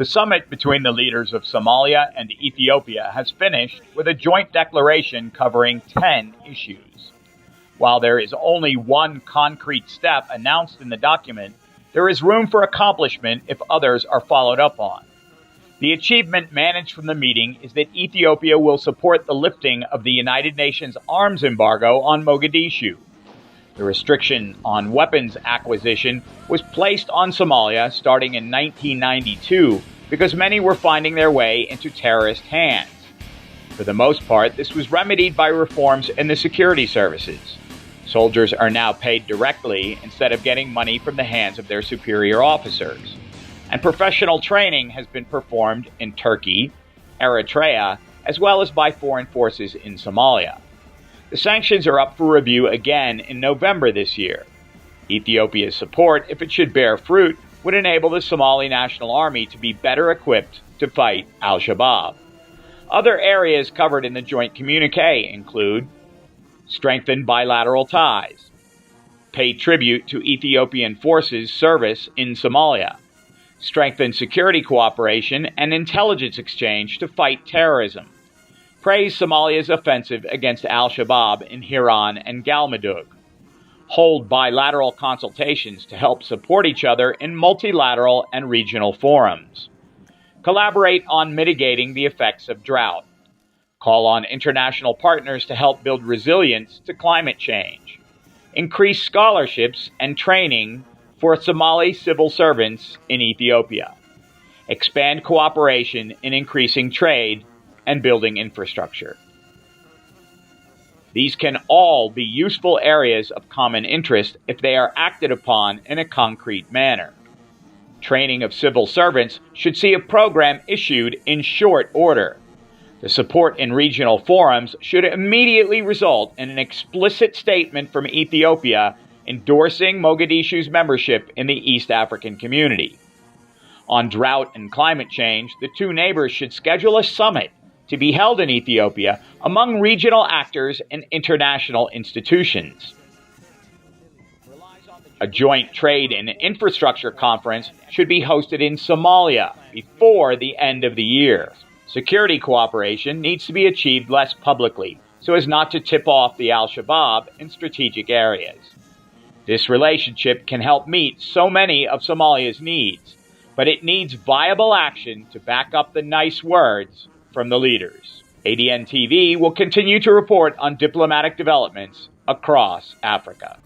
The summit between the leaders of Somalia and Ethiopia has finished with a joint declaration covering 10 issues. While there is only one concrete step announced in the document, there is room for accomplishment if others are followed up on. The achievement managed from the meeting is that Ethiopia will support the lifting of the United Nations arms embargo on Mogadishu. The restriction on weapons acquisition was placed on Somalia starting in 1992 because many were finding their way into terrorist hands. For the most part, this was remedied by reforms in the security services. Soldiers are now paid directly instead of getting money from the hands of their superior officers. And professional training has been performed in Turkey, Eritrea, as well as by foreign forces in Somalia. The sanctions are up for review again in November this year. Ethiopia's support, if it should bear fruit, would enable the Somali National Army to be better equipped to fight al-Shabaab. Other areas covered in the joint communiqué include strengthen bilateral ties, pay tribute to Ethiopian forces service in Somalia, strengthen security cooperation and intelligence exchange to fight terrorism, praise Somalia's offensive against al-Shabaab in Hiran and Galmudug, hold bilateral consultations to help support each other in multilateral and regional forums, collaborate on mitigating the effects of drought, call on international partners to help build resilience to climate change, increase scholarships and training for Somali civil servants in Ethiopia, expand cooperation in increasing trade and building infrastructure. These can all be useful areas of common interest if they are acted upon in a concrete manner. Training of civil servants should see a program issued in short order. The support in regional forums should immediately result in an explicit statement from Ethiopia endorsing Mogadishu's membership in the East African community. On drought and climate change, the two neighbors should schedule a summit to be held in Ethiopia among regional actors and international institutions. A joint trade and infrastructure conference should be hosted in Somalia before the end of the year. Security cooperation needs to be achieved less publicly so as not to tip off the al-Shabaab in strategic areas. This relationship can help meet so many of Somalia's needs, but it needs viable action to back up the nice words from the leaders. ADN TV will continue to report on diplomatic developments across Africa.